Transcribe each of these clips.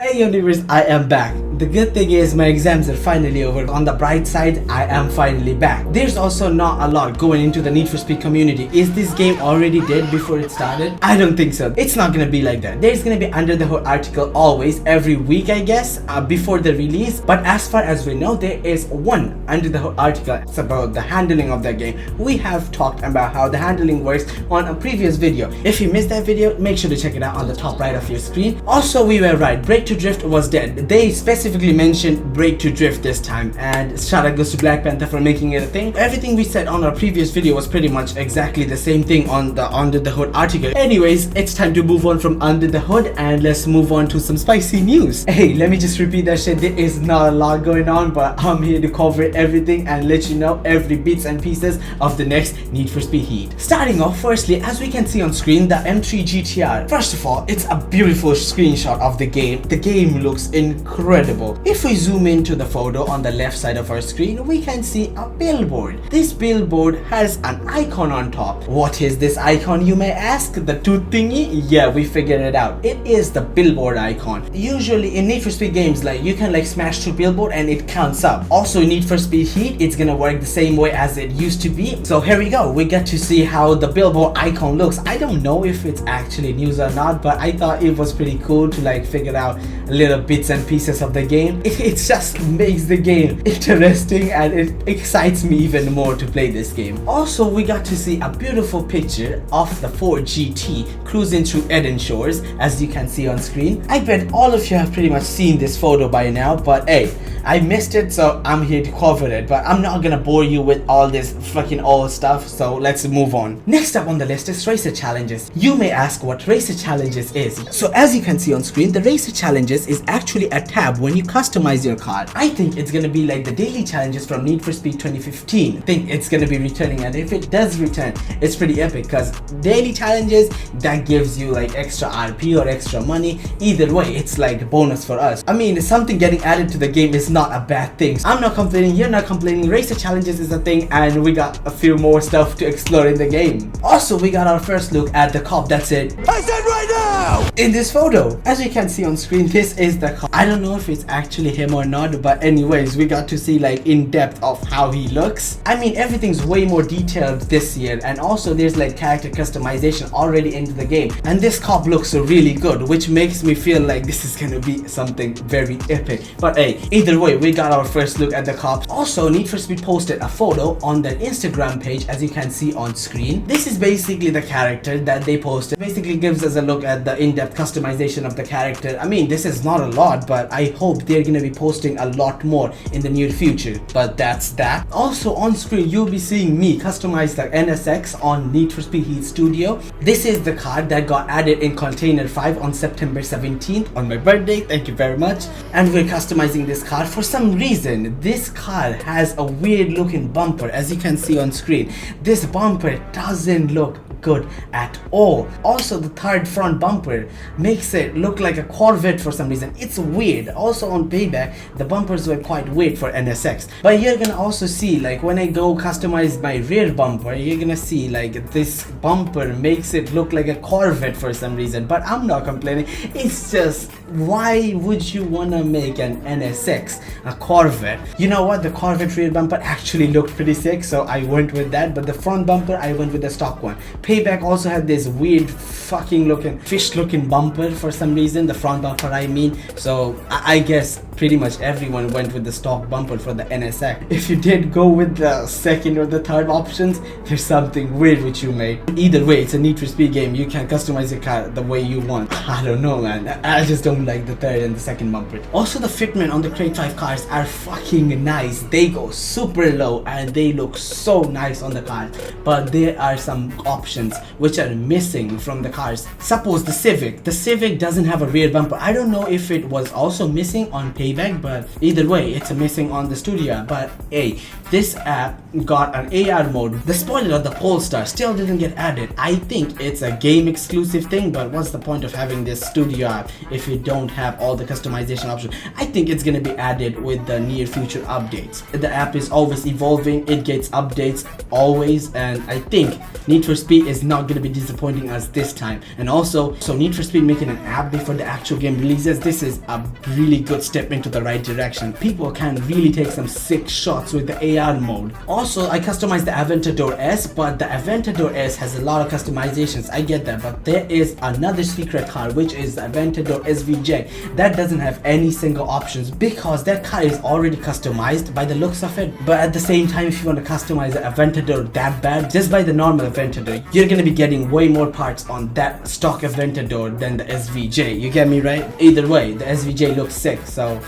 Hey universe, I am back. The good thing is my exams are finally over. On the bright side, I am finally back. There's also not a lot going into the Need for Speed community. Is this game already dead before it started? I don't think so. It's not gonna be like that. There's gonna be under the hood article always, every week I guess, before the release. But as far as we know, there is one under the hood article. It's about the handling of the game. We have talked about how the handling works on a previous video. If you missed that video, make sure to check it out on the top right of your screen. Also, we were right. Break to Drift was dead. They specifically mentioned Break to Drift this time, and shout out goes to BlackPanthaa for making it a thing. Everything we said on our previous video was pretty much exactly the same thing on the Under the Hood article. Anyways, it's time to move on from Under the Hood and let's move on to some spicy news. Hey, let me just repeat that shit. There is not a lot going on, but I'm here to cover everything and let you know every bits and pieces of the next Need for Speed Heat. Starting off, firstly, as we can see on screen, the M3 GTR. First of all, it's a beautiful screenshot of the game. The game looks incredible. If we zoom into the photo on the left side of our screen, we can see a billboard. This billboard has an icon on top. What is this icon, you may ask? The tooth thingy? Yeah, we figured it out. It is the billboard icon. Usually in Need for Speed games, like you can like smash through billboard and it counts up. Also in Need for Speed Heat, it's gonna work the same way as it used to be. So here we go. We get to see how the billboard icon looks. I don't know if it's actually news or not, but I thought it was pretty cool to like figure out little bits and pieces of the game. It just makes the game interesting and it excites me even more to play this game. Also, we got to see a beautiful picture of the Ford GT cruising through Eden Shores, as you can see on screen. I bet all of you have pretty much seen this photo by now, but hey, I missed it, so I'm here to cover it. But I'm not gonna bore you with all this fucking old stuff, so let's move on. Next up on the list is Racer Challenges. You may ask what Racer Challenges is. So as you can see on screen, the Racer Challenges is actually a tab when you customize your car. I think it's gonna be like the daily challenges from Need for Speed 2015. I think it's gonna be returning, and if it does return, it's pretty epic because daily challenges, that gives you like extra RP or extra money. Either way, it's like a bonus for us. I mean, something getting added to the game is not a bad thing. I'm not complaining, you're not complaining. Racer Challenges is a thing, and we got a few more stuff to explore in the game. Also, we got our first look at the cop. That's it. I said right now! In this photo, as you can see on screen, this is the cop. I don't know if it's actually him or not, but anyways, we got to see like in depth of how he looks. I mean, everything's way more detailed this year, and also there's like character customization already into the game, and this cop looks really good, which makes me feel like this is gonna be something very epic. But hey, either way, we got our first look at the cops. Also, Need for Speed posted a photo on their Instagram page, as you can see on screen. This is basically the character that they posted. Basically gives us a look at the in-depth customization of the character. I mean, this is not a lot, but I hope they're gonna be posting a lot more in the near future. But that's that. Also on screen, you'll be seeing me customize the NSX on Need for Speed Heat Studio. This is the car that got added in Container 5 on September 17th on my birthday. Thank you very much. And we're customizing this car. For some reason, this car has a weird looking bumper, as you can see on screen. This bumper doesn't look good at all. Also, the third front bumper makes it look like a Corvette for some reason. It's weird. Also on payback, the bumpers were quite weird for NSX. But you're gonna also see, like when I go customize my rear bumper, you're gonna see like this bumper makes it look like a Corvette for some reason. But I'm not complaining. It's just, why would you wanna make an NSX a Corvette? You know what, the Corvette rear bumper actually looked pretty sick, so I went with that. But the front bumper, I went with the stock one. Payback also had this weird fucking looking fish looking bumper for some reason, the front bumper I mean. So I guess pretty much everyone went with the stock bumper for the NSX. If you did go with the second or the third options, there's something weird with you, mate. Either way, it's a Need for Speed game. You can customize your car the way you want. I don't know, man. I just don't like the third and the second bumper. Also, the fitment on the Crate 5 cars are fucking nice. They go super low and they look so nice on the car. But there are some options which are missing from the cars. Suppose the Civic. The Civic doesn't have a rear bumper. I don't know if it was also missing on payback, but either way, it's missing on the studio app. But hey, this app got an AR mode. The spoiler of the Polestar still didn't get added. I think it's a game exclusive thing, but what's the point of having this studio app if you don't have all the customization options? I think it's gonna be added with the near future updates. The app is always evolving, it gets updates always, and I think Need for Speed is not gonna be disappointing us this time. And also, so Need for Speed making an app before the actual game releases, this is a really good step into the right direction. People can really take some sick shots with the AR mode. Also, I customized the Aventador S, but the Aventador S has a lot of customizations, I get that, but there is another secret car which is the Aventador SVJ that doesn't have any single options because that car is already customized by the looks of it. But at the same time, if you want to customize the Aventador that bad, just buy the normal Aventador. You're gonna be getting way more parts on that stock Aventador than the SVJ, you get me right? Either way, the SVJ looks sick, so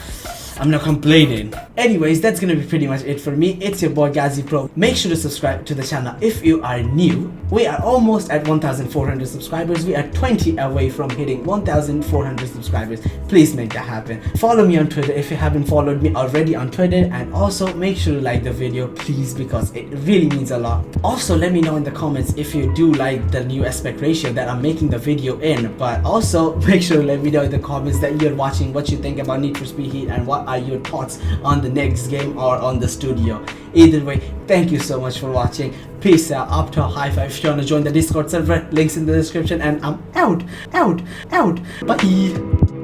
I'm not complaining. Anyways, that's gonna be pretty much it for me. It's your boy GaZiPRO. Make sure to subscribe to the channel if you are new. We are almost at 1,400 subscribers. We are 20 away from hitting 1,400 subscribers. Please make that happen. Follow me on Twitter if you haven't followed me already on Twitter, and also make sure to like the video, please, because it really means a lot. Also, let me know in the comments if you do like the new aspect ratio that I'm making the video in, but also make sure to let me know in the comments that you're watching, what you think about Need for Speed Heat, and what are your thoughts on the next game or on the studio. Either way, thank you so much for watching. Peace out, up to a high five if you want to join the Discord server, links in the description, and I'm out. Bye.